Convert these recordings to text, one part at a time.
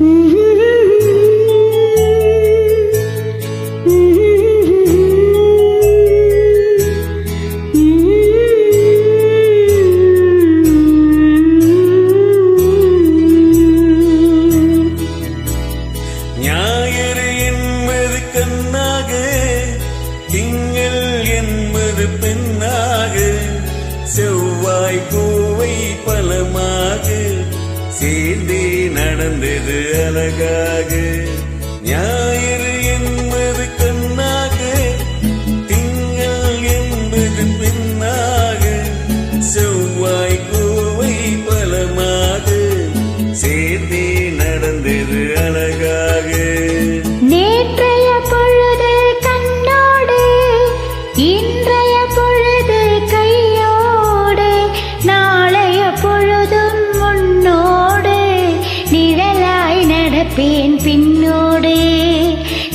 ஞாயிறு என்பது கண்ணாக, திங்கள் என்பது பெண்ணாக, செவ்வாய் பூவை பலமாக சேர்ந்தே நடந்தது அழகாக. ஞாயிறு என்பது கண்ணாக, திங்கள் என்பது பெண்ணாக, செவ்வாய் பூவை பலமாக சேர்ந்தே நடந்தது அழகாக. நேற்றைய பொழுது கண்ணோடு, இன்றைய பொழுது கையோடு, நாளைய பொழுதும் முன்னோடு, நிழலாய் நடப்பேன் பின்னோடு.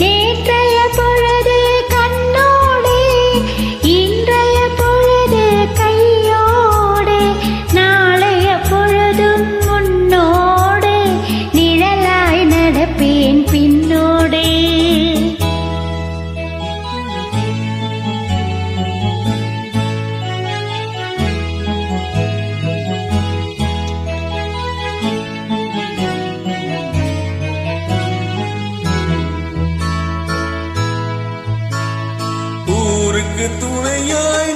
நேற்றைய பொழுது கண்ணோடு, இன்றைய பொழுது கையோடு, நாளைய பொழுதும் முன்னோடு, நிழலாய் நடப்பேன் பின்னோடு. ஊருக்கு துணையாய்